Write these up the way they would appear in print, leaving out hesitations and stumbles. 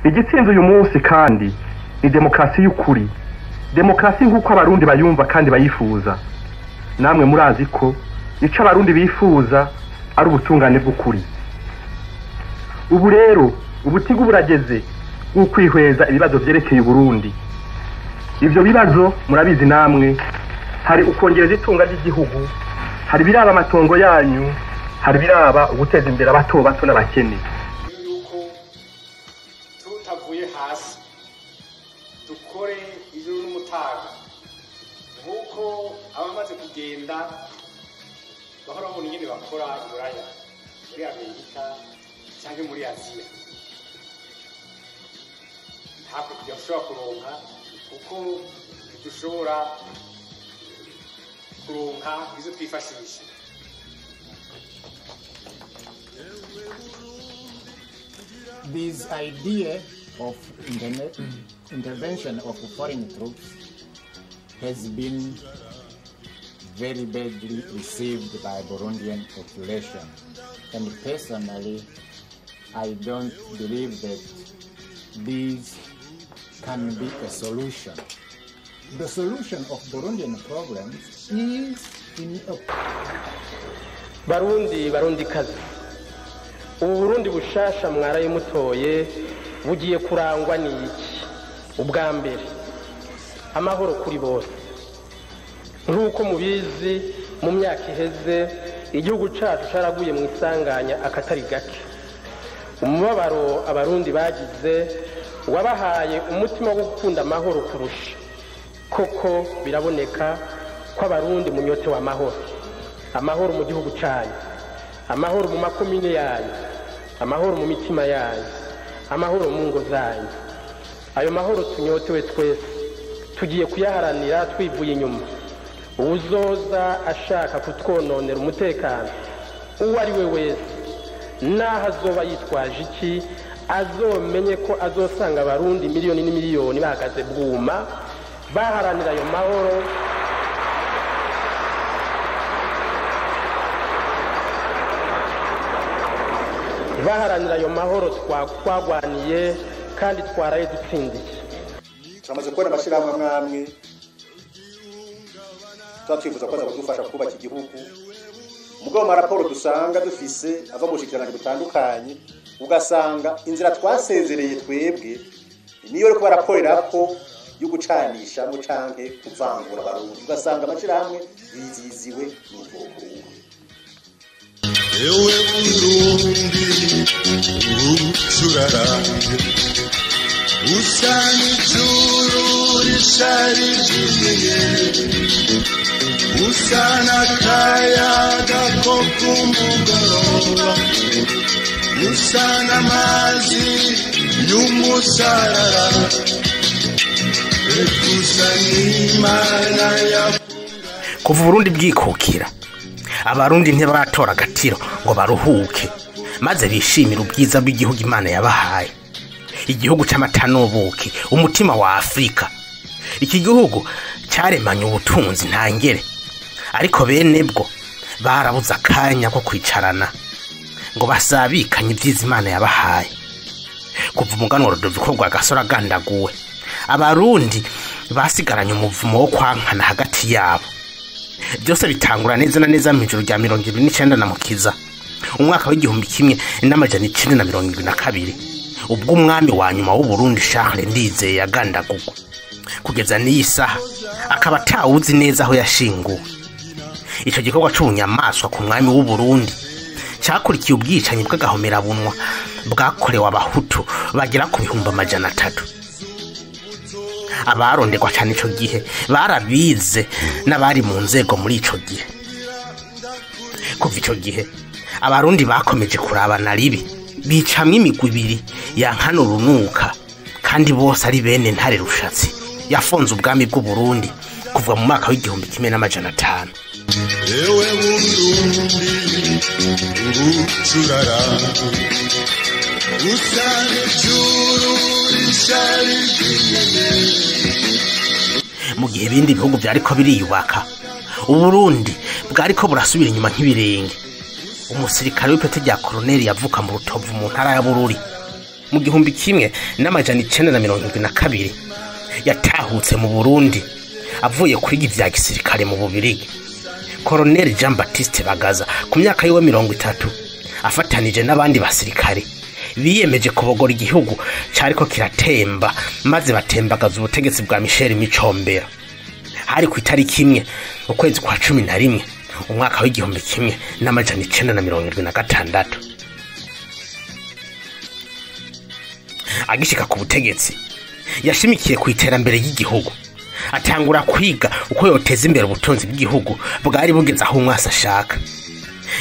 igitsinze uyu munsi kandi ni demokarasi y'ukuri, demokarasi nk'uko abarundi bayumva kandi bayifuza. Namwe murazi ko ico abarundi bifuza ari ubutungane bw'ukuri. Ubu rero ubutigu burageze ukwihweza ibibazo vyerekeye Burundi. Ivyo bibazo murabizi namwe, hari ukongereza itunga ry'igihugu, hari biraba amatongo yanyu, hari biraba uguteza imbere abato bato n'abakene. Yuko tutavuye hasi dukore ijuru n'umutaga nk'uko abamaze kugenda bahora babona ingene bakora i Buraya, muri Amerika cyangwa muri Aziya. Ntabwo dushobora kuronka kuko dushobora kuronka izo twifashisha. This idea of intervention of foreign troops has been very badly received by Burundian population, and personally I don't believe that this can be a solution. The solution of Burundian problems is in a... Barundi kazi. Uburundi bushasha mwaraye mutoye bugiye kurangwa n'iki? Ubwa mbere amahoro kuri bose. Nkuko mubizi mu myaka iheze igihugu cacu caraguye mu isanganya akatari gake. Umubabaro abarundi bagize wabahaye umutima wo gukunda amahoro kurusha. Koko biraboneka ko abarundi munyote wa mahoro. Amahoro mu gihugu cyanyu, amahoro mu makomine yanyu, amahoro mu mitima yanyu, amahoro mu ngo zanyu. Ayo mahoro tunyotewe twese tugiye kuyaharanira twivuye inyuma. Uzoza ashaka kutwononera umutekano uwo ari we wese, naho azoba yitwaje iki, azomenye ko azosanga abarundi miliyoni n'imiliyoni bahagaze bwuma baharanira ayo mahoro. Baharanira ayo mahoro twagwaniye kandi twaraye dutsindiye. Turamaze kubona amashirahamwe amwe twifuza ko azadufasha kubaka igihugu. Mugabo maraporo dusanga dufise ava mu bushikiranganje butandukanye, ugasanga inzira twasezereye twebwe niyo riko barakorera ko yo gucanisha mu canke kuvangura abarundi, ugasanga amashirahamwe biziziwe n'ubwoko. Ewe Burundi ucurarange usani juru risharijimiye usana kayaga ko kumugoroba usana amazi y'umusarara ekusana ya kuva Burundi bwikukira abarundi ntibaratora agatiro ngo baruhuke maze bishimira ubwiza bw'igihugu Imana yabahaye, igihugu c'amata n'ubuki, umutima wa Afrika. Iki gihugu cyaremanye ubutunzi ntangere, ariko bene bwo barabuze akanya ko kwicarana ngo basabikanye ibyiza Imana yabahaye. Kuva umuganwa Rudoviko Rwagasore agandaguwe, abarundi basigaranye umuvumo wo kwankana hagati yabo. Byose bitangura neza na neza mu ijoro rya 29 na Mukiza umwaka w'1972, ubwo umwami wa nyuma w'u Burundi Charles Ndizeye yagandagurwa. Kugeza n'iyi saha akaba atawuzi neza aho yashinguwe. Ico gikorwa c'ubunyamaswa ku mwami w'u Burundi cyakurikiye ubwicanyi bw'agahomerabunwa bwakorewe abahutu bagera ku 300. Abarondegwa cyane ico gihe barabize n'abari mu nzego muri ico gihe. Kuva ico gihe abarundi bakomeje kurabana ribi, bicamwe imigwi ibiri yankana urunuka, kandi bose ari bene Ntare Rushatsi yafonze ubwami bw'u Burundi kuva mu mwaka w'1500. Ewe Burundi ucurarange usane juru risharijimiye. Mu gihe ibindi bihugu byariko biriyubaka, u Burundi bwariko burasubira inyuma nk'ibirenge. Umusirikare w'ipete rya koloneli yavuka mu Rutovu mu ntara ya Bururi mu 1972 yatahutse mu Burundi avuye kuri ivya gisirikare mu Bubirigi. Colonel Jean Baptiste Bagaza ku myaka yiwe 30 afatanije n'abandi basirikare biyemeje kubogora igihugu cyariko kiratemba maze batembagaza ubutegetsi bwa Michel Micombero. Hari ku itariki imwe ukwezi kwa 11 umwaka wa 1976. Agishika ku butegetsi yashimikiye ku iterambere ry'igihugu, atangura kwiga uko yoteza imbere ubutunzi bw'igihugu bwari bugeze aho umwasa ashaka.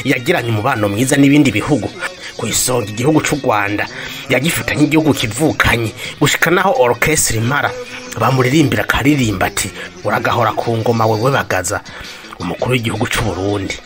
Yagiranye umubano mwiza n'ibindi bihugu, ku isonga igihugu cy'u Rwanda yagifata nk'igihugu kivukanye, gushika naho orchestre Impara bamuririmbira karirimba ati uragahora ku ngoma wewe Bagaza, umukuru w'igihugu cy'u Burundi.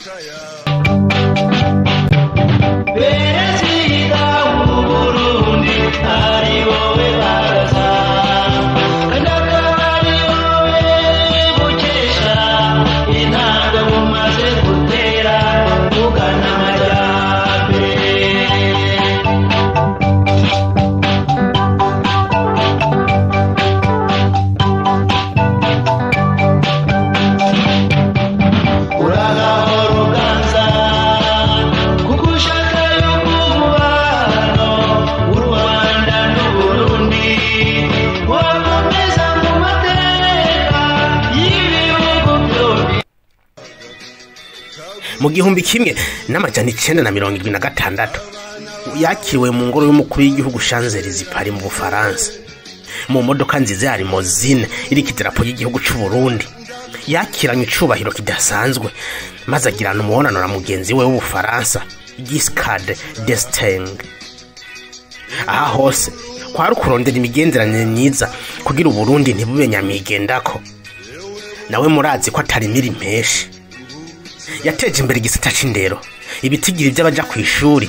Mu 1976 yakiriwe mu ngoro y'umukuru w'igihugu Champs-Élysées Paris mu Bufaransa, mu modoka nziza ya limousine iriko idarapo y'igihugu cy'u Burundi. Yakiranye icubahiro kidasanzwe maze agirana umubonano na mugenzi we w'Ubufaransa Giscard d'Estaing. Aha hose kwari kurondera imigenderanire myiza kugira Uburundi ntibube nyamigendako. Nawe murazi ko atari miri menshi. Yateje imbere igisata c'indero, ibitigiri by'abaja ku ishuri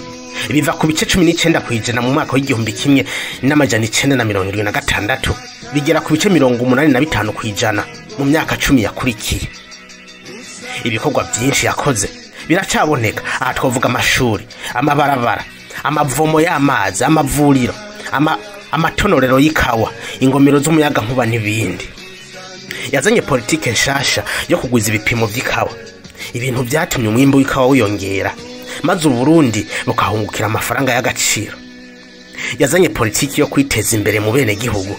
biva ku bice 19% mu mwaka wa 1976 bigera ku bice 85% mu myaka 10 yakurikiye. Ibikorwa byinshi yakoze biracaboneka, aha twavuga amashuri, amabarabara, amavomo y'amazi, amavuriro, amatonorero y'ikawa, ingomero z'umuyaga nkuba n'ibindi. Yazanye politike nshasha yo kugwiza ibipimo by'ikawa, ibintu byatumye umwimbo w'ikawa wiyongera maze Uburundi bukahungukira amafaranga y'agaciro. Yazanye politiki yo kwiteza imbere mu bene gihugu,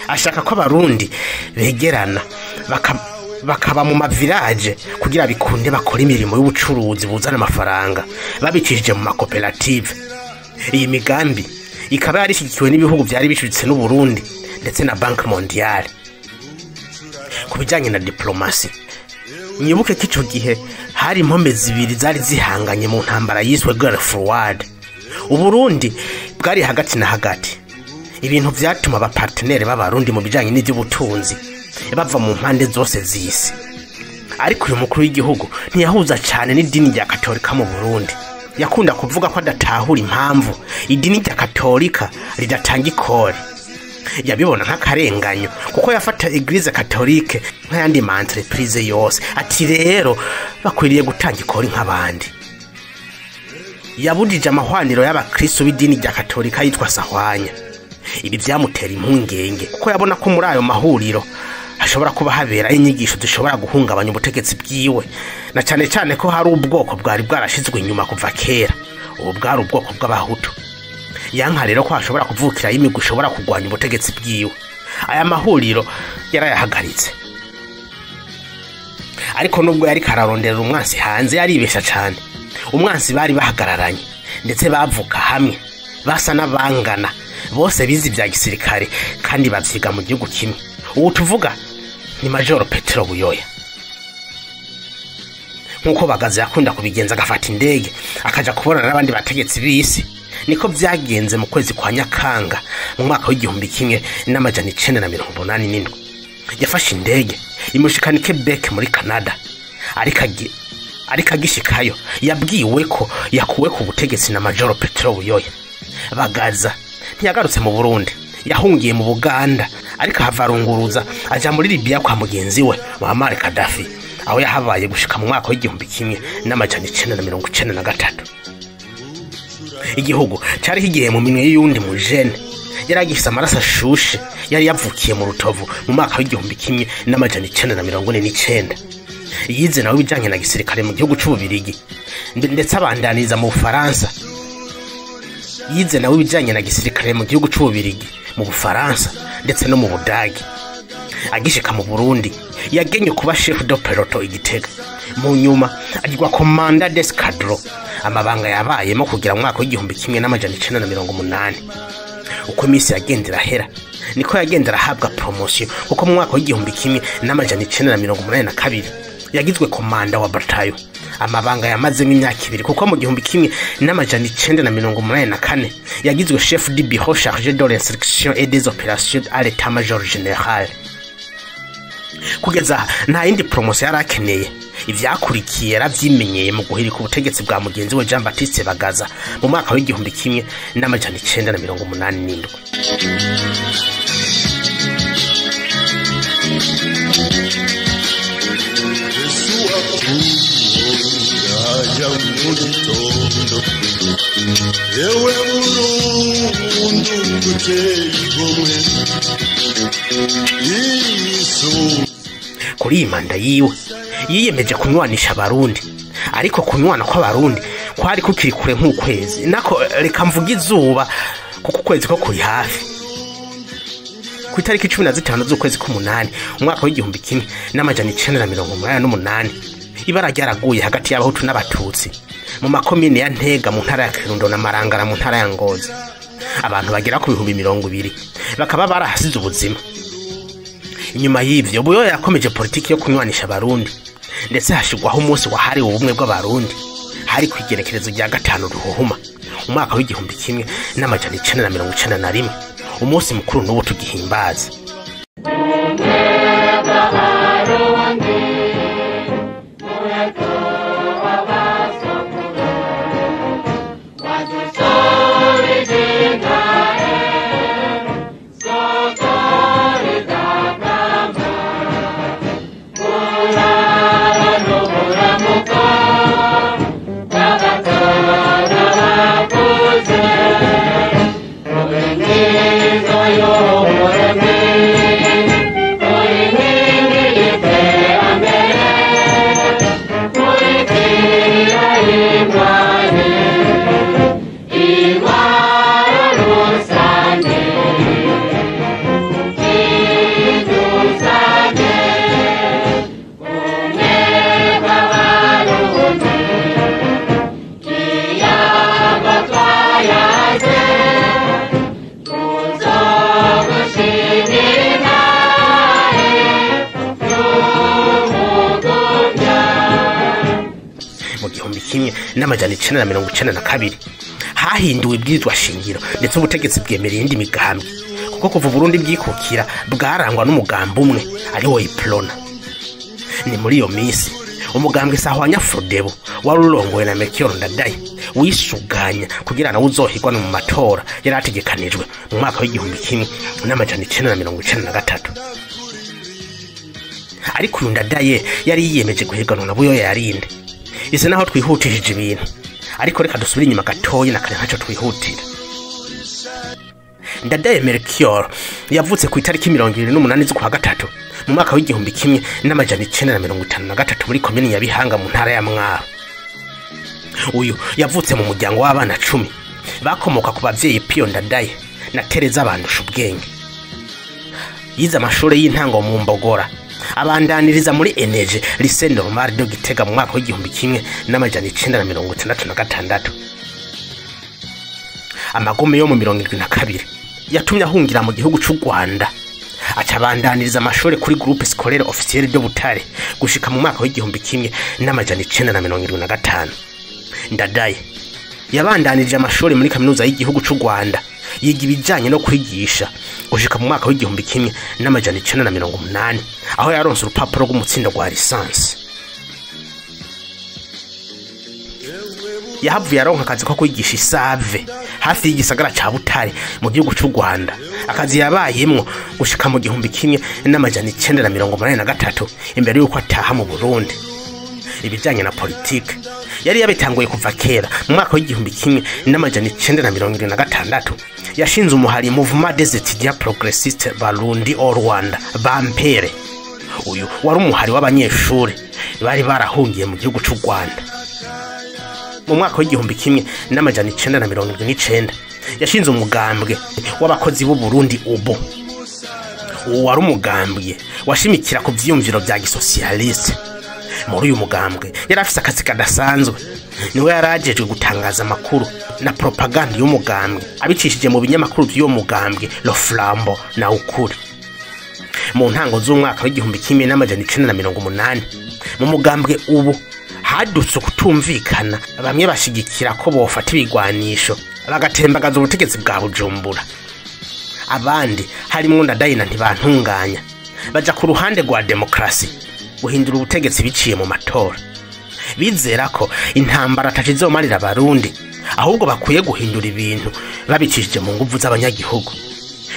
ashaka ko abarundi begerana bakaba mu mavirage kugira bikunde bakora imirimo y'ubucuruzi buzana amafaranga babikishije mu makoperative. Iyi migambi ikaba yarishigikiwe n'ibihugu byari bicuditse n'u Burundi ndetse na Banque Mondiale. Ku bijanye na diplomasi, nyibuke ko ico gihe hari impome zibiri zari zihanganye mu ntambara yiswe Guerre Froide. Uburundi bwari hagati na hagati, ibintu vyatuma abapartenere b'abarundi mu bijanye n'ivy'ubutunzi bava mu mpande zose z'isi. Ariko uyu mukuru w'igihugu ntiyahuza cyane n'idini rya Katolika mu Burundi. Yakunda kuvuga ko adatahura impamvu idini rya Katolika ridatanga ikori. Yabibona nk'akarenganyo kuko yafata Eglise Catholique nk'ayandi ma entreprise yose, ati rero bakwiriye gutanga ikori nk'abandi. Yabudije amahwaniro y'abakristo b'idini rya Katolika yitwa Sahwanya. Ibi byamutera impungenge kuko yabona ko muri ayo mahuriro hashobora kuba habera inyigisho zishobora guhungabanya ubutegetsi bwiwe, na cyane cyane ko hari ubwoko bwari bwarashizwe inyuma kuva kera, ubu bwari ubwoko bw'abahutu. Yanka rero ko hashobora kuvukira imigwi ishobora kugwanya ubutegetsi bwiwe. Aya mahuriro yarayahagaritse. Ariko nubwo yari kararondera umwansi hanze yaribesha cyane. Umwansi bari bahagararanye ndetse bavuka hamwe, basa n'abangana, bose bizi bya gisirikare kandi bavyiga mu gihugu kimwe. Ubu tuvuga ni Major Petro Buyoya. Nkuko Bagaza yakunda kubigenza agafata indege akaja kubona n'abandi bategetsi b'isi, niko byagenze mu kwezi kwa Nyakanga mu mwaka wa 1987. Yafashe indege imushikana Quebec muri Canada, ariko agishikayo yabwiwe ko yakuwe ku butegetsi na Major Petro Buyoya. Bagaza ntiyagarutse mu Burundi, yahungiye mu Buganda, ariko havarunguruza aja muri Libya kwa mugenzi we Muammar Gaddafi, aho yahabaye gushika mu mwaka wa 1993. Igihugu cyari higiye mu minwe y'undi mujene yari agifise amaraso ashushe yari yavukiye mu Rutovu mu mwaka w'igihumbi kimwe n'amajana 1949. Yize nawe ibijanye na gisirikare mu gihugu c'Ububirigi ndetse abandaniza mu Bufaransa. Yize nawe ibijanye na gisirikare mu gihugu c'Ububirigi, mu Bufaransa ndetse no mu Budagi. Agishika mu Burundi yagenye kuba chef de peloton Igitega, mu nyuma agirwa commandant d'escadron, amabanga yabayemo kugira mu mwaka w'igihumbi kimwe n'amajana 1980. Uko imisi yagendera hera niko yagendera ahabwa promotion, kuko mu mwaka w'igihumbi kimwe n'amajana 1982 yagizwe komanda wa batayo, amabanga yamaze nk'imyaka 2, kuko mu gihumbi kimwe n'amajana 1984 yagizwe chef du bureau chargé de l'instruction et des opérations à l'état-major général. Kugeza nta yindi promotion yarakeneye. Ivyakurikiye yaravyimenyeye mu guhirika ubutegetsi bwa mugenzi we Jean Baptiste Bagaza mu mwaka w'igihumbi kimwe n'amajana 1987. Ewe Burundi nguteye igomwe kuri iyi manda yiwe yiyemeje kunywanisha abarundi, ariko kunywana kw'abarundi kwari kukiri kure nk'ukwezi. Nako reka mvuga izuba kuko ukwezi ko kuri hafi. Ku itariki 15 z'ukwezi k'umunani umwaka w'igihumbi kimwe n'amajana 1988 ibara ryaraguye hagati y'abahutu n'abatutsi mu makomine ya Ntega mu ntara ya Kirundo na Marangara mu ntara ya Ngozi. Abantu bagera ku 200,000 bakaba barahasize ubuzima. Inyuma y'ivyo Buyoya yakomeje politiki yo kunywanisha abarundi, ndetse hashigwaho umunsi wahariwe ubumwe bw'abarundi. Hari kwigerekerezo rya 5 Ruhuhuma umwaka w'igihumbi kimwe n'amajana 1991, umunsi mukuru n'uwo tugihimbaza. n'amajana 1992 hahinduwe ibwirizwa shingiro, ndetse ubutegetsi bwemereye indi migambi, kuko kuva Burundi bwikukira bwarangwa n'umugambi umwe ari wo Iprona. Ni muri iyo misi umugambwe Sahwanya Frodebo wari urongowe na Melchior Ndadaye wisuganya kugira na uzohigwa no mu matora yarategekanijwe mu mwaka w'igihumbi kimwe n'amajana 1993. Ariko uyu Ndadaye yari yiyemeje guhiganwa na Buyoya yarinde. Ise naho twihutishije ibintu, ariko reka dusubire inyuma gatoyi na kare ntaco twihutira. Ndadaye Melchior yavutse ku itariki 28 z'ukwa gatatu mu mwaka w'igihumbi kimwe n'amajana 1953 muri komine ya Bihanga mu ntara ya Mwaro. Uyu yavutse mu muryango w'abana 10 bakomoka ku bavyeyi Pio Ndadaye na Tereza Bandusha ubwenge. Yize amashuri y'intango mu Mbogora, abandaniriza muri Energie Lycée Normal de Gitega mu mwaka w'igihumbi kimwe n'amajana 1966. Amagome yo mu 72 yatumye ahungira mu gihugu c'u Rwanda, acabandaniriza amashuri kuri Groupe Scolaire Officiel de Butare gushika mu mwaka w'igihumbi kimwe n'amajana 1975. Ndadaye yabandanirije amashuri muri kaminuza y'igihugu c'u Rwanda, yiga ibijanye no kwigisha gushika mu mwaka w'igihumbi kimwe n'amajana 1980, aho yaronse urupapuro rw'umutsindo rwa lisansi. Yahavuye aronka akazi ko kwigisha Isave hafi y'igisagara ca Butare mu gihugu c'u Rwanda, akazi yabayemwo gushika mu gihumbi kimwe n'amajana 1983 imbere yuko ataha mu Burundi. Ibijanye na politike yari yabitanguye kuva kera mu mwaka w'igihumbi kimwe n'amajana 1976, yashinze umuhari Mouvement des étudiants progressistes Barundi au Rwanda Bampere. Uyu wari umuhari w'abanyeshuri bari barahungiye mu gihugu cy'u Rwanda. Mu mwaka w'igihumbi kimwe n'amajana 1979 yashinze umugambwe w'abakozi b'u Burundi ubu. Wari umugambwe washimikira ku vyiyumviro bya gisocialiste. Muri uyu mugambwe yari afise akazi kadasanzwe, niwe yarajejwe gutangaza amakuru na propaganda y'umugambwe abicishije mu binyamakuru by'uwo mugambwe Le Flambeau na Ukuri. Mu ntango z'umwaka w'igihumbi kimwe n'amajana 1980 mu mugambwe ubu hadutse kutumvikana, bamwe bashigikira ko bofata ibigwanisho bagatembagaza ubutegetsi bwa Bujumbura. Abandi harimo Ndadayina ntibantunganya baja ku ruhande rwa demokrasi guhindura ubutegetsi biciye mu matora. Bizera ko intambara atacizomarira abarundi, ahubwo bakwiye guhindura ibintu babicishije mu nguvu z'abanyagihugu.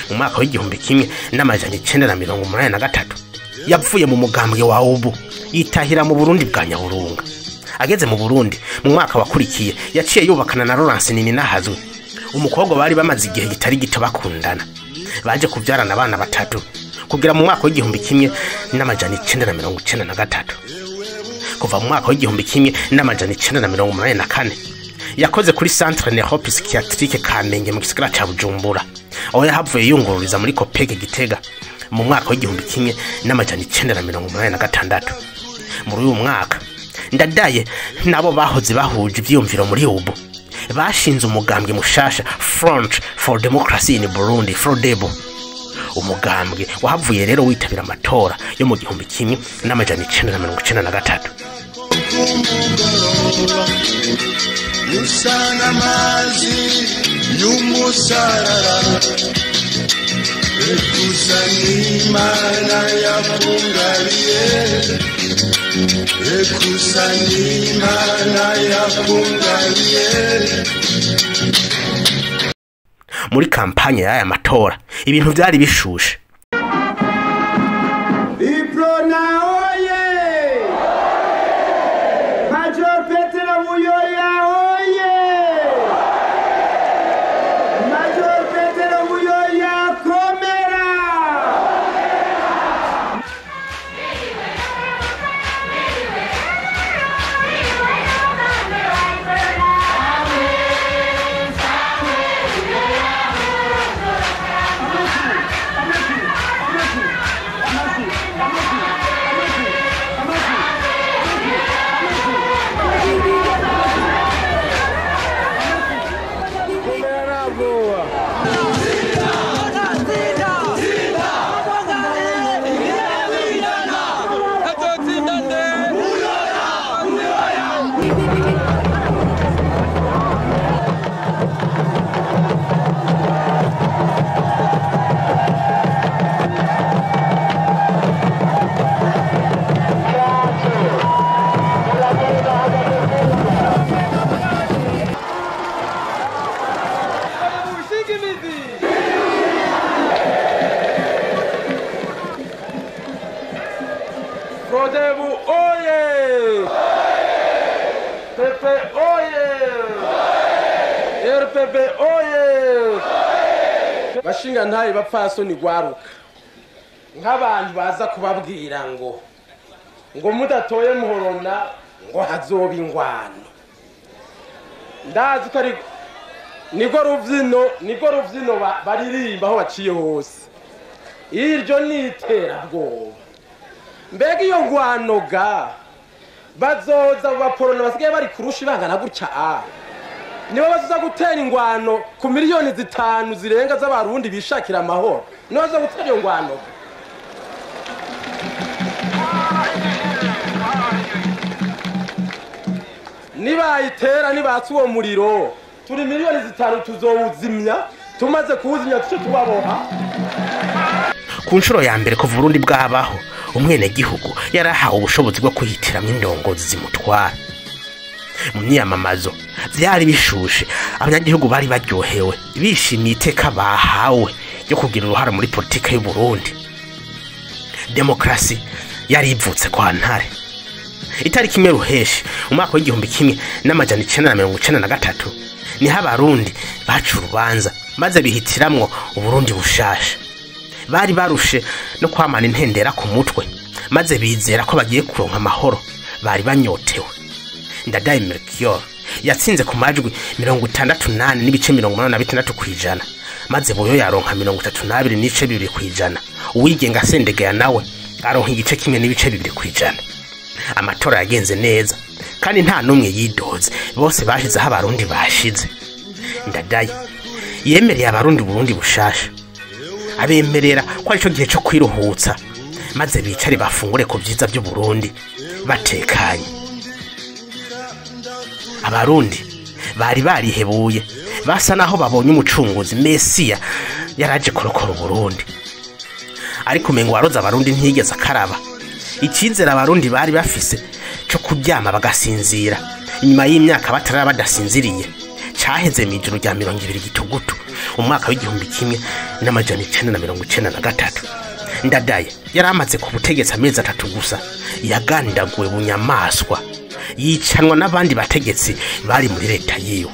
Mu mwaka w'igihumbi kimwe n'amajana 1983 yapfuye mu mugambwe wa ubu yitahira mu Burundi bwa Nyaburunga. Ageze mu Burundi mu mwaka wakurikiye yaciye yubakana na Laurence Nininahazwe, umukobwa bari bamaze igihe gitari gito bakundana. Baje kubyarana abana batatu kugira mu mwaka w'igihumbi kimwe n'amajana 1993. Kuva mu mwaka w'igihumbi kimwe n'amajana 1984 yakoze kuri Centre Neuropsychiatrique Kamenge mu gisagara ca Bujumbura, aho yahavuye yungururiza muri Kopeke Gitega mu mwaka w'igihumbi kimwe n'amajana 1986. Muri uyu mwaka Ndadaye nabo bahoze bahuje ivyiyumviro muri ubu bashinze umugambwe mushasha Front for Democracy in Burundi Frodebo. Umugambwe wahavuye rero witabira amatora yo mu gihumbi kimwe n'amajana 1993. Usana mazi y'umusarara ekusanimana yakungariye ekusanimana yakungariye. Muri kampanye y'aya matora ibintu byari bishushe. Iprona oye! Major Petero Buyoya oye! Major Petero Buyoya komera! Frodebu oye! Pepe oye! RPB oye! Bashinga ntaye bapfasoni gwaruka nk'abantu baza kubabwira ngo mudatoye muhorona ngo hazoba ingwano. Ndazi ko ari niko ruvyino baririmba aho baciye hose. Iryo niterabwoba. Mbega iyo ngwanoga bazoza baporona basigaye bari kurusha ibangana gutya nibo bazoza gutera ingwano ku miliyoni 5 zirenga z'abarundi bishakira amahoro. Nibo bazoza gutera iyo ngwanoga. Nibayitera nibatse uwo muriro turi miliyoni 5 tuzowuzimya, tumaze kuwuzimya tuce tubaboha. Ku nshuro ya mbere kuva Burundi bwabaho umwene gihugu yarahawe ubushobozi bwo kuhitiramo indongozi zimutwara. Mu myamamazo byari bishushe, abanyagihugu bari baryohewe bishimiye iteka bahawe yo kugira uruhara muri politika y'u Burundi. Demokrasi yari ivutse kwa ntare. Itariki imwe Ruheshi umwaka w'igihumbi kimwe n'amajana 1993 niho abarundi baca urubanza maze bihitiramwo uburundi bushasha. Bari barushe no kwamana intendera ku mutwe, maze bizera ko bagiye kuronka amahoro. Bari banyotewe. Ndadaye Melchior yatsinze ku majwi 68.86 kwijana, maze Buyoya yaronka 32.2 kwijana. Uwigenga Sendegeya nawe aronka igice kimwe n'ibice 2 kwijana. Amatora yagenze neza kandi nta numwe yidoze, bose bashizeho abarundi bashize. Ndadaye yemereye abarundi Burundi bushasha, abemerera ko arico gihe cyo kwiruhutsa, maze bicare bafungure ku byiza by'u Burundi batekanye. Abarundi bari barihebuye, basa naho babonye umucunguzi Mesiya yaraje kurokora Burundi. Ariko mengo waroza abarundi ntigeze akaraba. Ikizera abarundi bari bafise cyo kuryama bagasinzira inyuma y'imyaka bataraba badasinziriye cyaheze mu ijuru rya 20 gitugutu umwaka w'igihumbi kimwe n'amajana 1993. Ndadaye yaramaze ku butegetsi amezi 3 gusa, yagandaguwe bunyamaswa, yicanwa n'abandi bategetsi bari muri leta yiwe.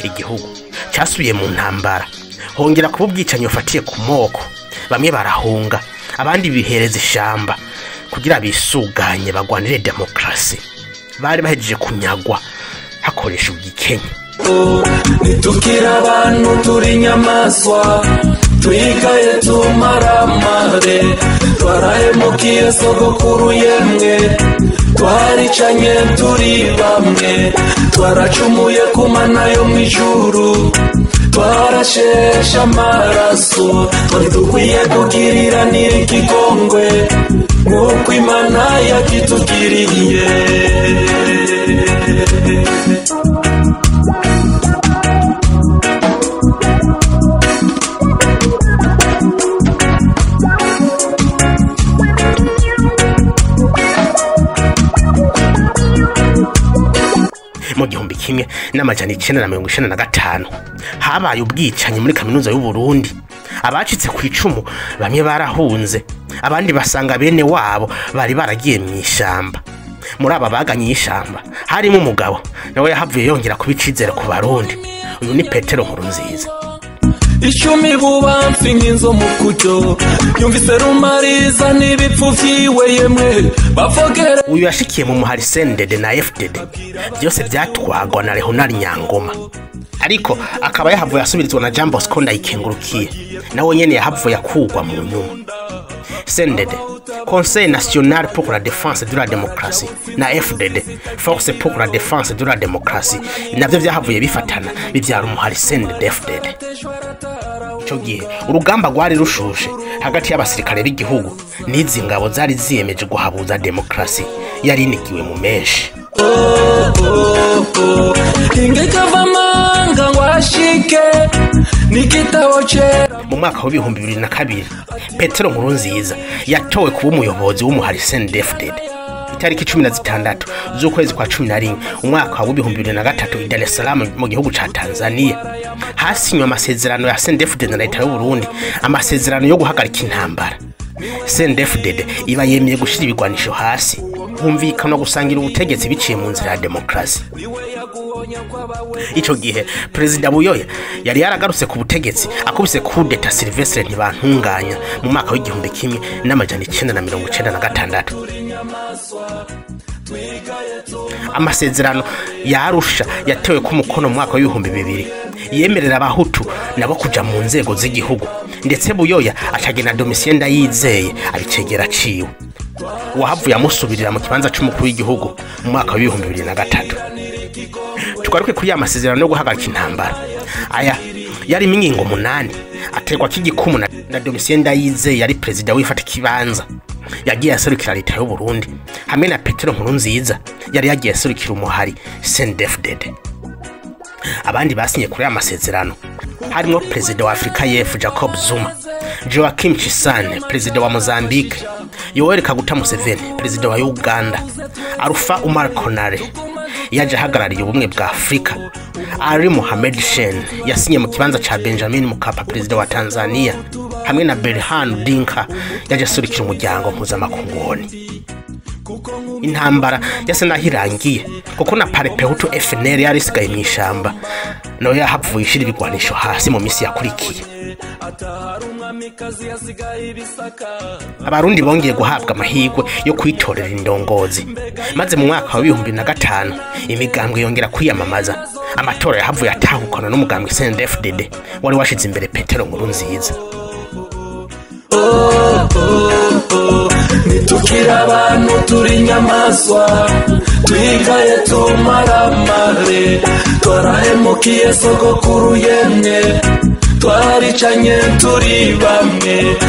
Igihugu cyasubiye mu ntambara, hongera kuba ubwicanyi bufatiye ku moko. Bamwe barahunga, abandi bihereza ishamba kugira bisuganye bagwanire demokrasi. Bari bahejeje kunyagwa hakoresha ubwikenye. Nitukira abantu turi nyamaswa, twigaye tumaramare, twarahemukiye sogokuru yemwe, twaricanye turi bamwe, twaracumuye ku mana yo mu ijuru, twarashesha amaraso, twari dukwiye kugirira n'ikigongwe nk'uko Imana yakitugiriye. Mu gihumbi kimwe n'amajana 1995 habaye ubwicanyi muri kaminuza y'u Burundi. Abacitse ku icumu bamwe barahunze, abandi basanga bene wabo bari baragiye mu ishamba. Muri aba baganye ishamba harimo umugabo nawe yahavuye yongera kubicizera ku Barundi. Uyu ni Petero Nkurunziza. Icumi bubamfi nk'inzo mu kujo, yumvise rumariza n'ibipfu vyiwe yemwe bavogera. Uyu yashikiye mu muhari CNDD na FDD, byose byatwagwa na Leonard Nyangoma. Ariko akaba yahavuye asubirizwa na Jean Bosco Ndayikengurukiye, nawe nyene yahavuye akugwa mu nyuma. CNDD, Conseil National pour la Défense de la Démocratie, na FDD, Force pour la Défense de la Démocratie, navyo vyahavuye bifatana bivyara umuhari CNDD FDD. Ico gihe urugamba rwari rushushe hagati y'abasirikare b'igihugu n'izi ngabo zari ziyemeje guhabuza demokrasi yari inikiwe mu menshi. Ingekavamanga washike nikitabo che. Mu mwaka wa 2002 Petero Nkurunziza yatowe kuba umuyobozi w'umuhari CNDD-FDD. Itariki 16 z'ukwezi kwa 11 umwaka wa 2003 i Dar es Salaam mu gihugu ca Tanzania hasinywa amasezerano ya CNDD-FDD na leta y'u Burundi, amasezerano yo guhagarika intambara. CNDD-FDD iba yemeye gushira ibigwanisho hasi, humvikana gusangira ubutegetsi biciye mu nzira ya demokrasi. Ico gihe President Buyoya yari yaragarutse ku butegetsi akubise coup d'etat Sylvestre Ntibantunganya mu mwaka w'igihumbi kimwe n'amajana 1996. Amasezerano ya Arusha yatewe ku mukono mu mwaka wa 2000 yemerera abahutu nabo kuja mu nzego z'igihugu, ndetse Buyoya acagena Domitien Ndayizeye abicegera ciwe. Wahavuye amusubirira mu kibanza c'umukuru w'igihugu mu mwaka wa 2003. Tugaruke kuri amasezerano yo guhagarika intambara. Aya yari mingingo 8 ategwa k'igikumu na Domitien Ndayizeye yari president wifata kibanza. Yagiye aserukira leta y'u Burundi hamwe na Petero Nkurunziza yari yagiye aserukira umuhari CNDD-FDD. Abandi basinye kuri amasezerano harimo president wa Afrika y'Epfo Jacob Zuma, Joaquim Chissane president wa Mozambique, Yoweri Kaguta Museveni president wa Uganda, Alpha Umar Konare yaje hagarariye ubumwe bwa Afrika, Ali Mohamed Shein yasinye mu kibanza ca Benjamin Mkapa president wa Tanzania, hamwe na Berhanu Dinka yaje aserukira umuryango mpuzamakungu. Intambara yase nahirangiye kuko na Parepehutu FNL yari isigaye mu ishamba nawe yahavuye ishira ibigwanisho hasi mu misi yakurikiye. Abarundi bongeye guhabwa amahirwe yo kwitorera indongozi, maze mu mwaka wa 2005 imigambwe yongera kwiyamamaza. Amatora yahavuye atahukana n'umugambwe CNDD-FDD wari washize imbere Petero Nkurunziza. Nitukira abantu turi nyamaswa, twigaye tumaramare, twarahemukiye sogokuru yemwe, twaricanye turi bamwe.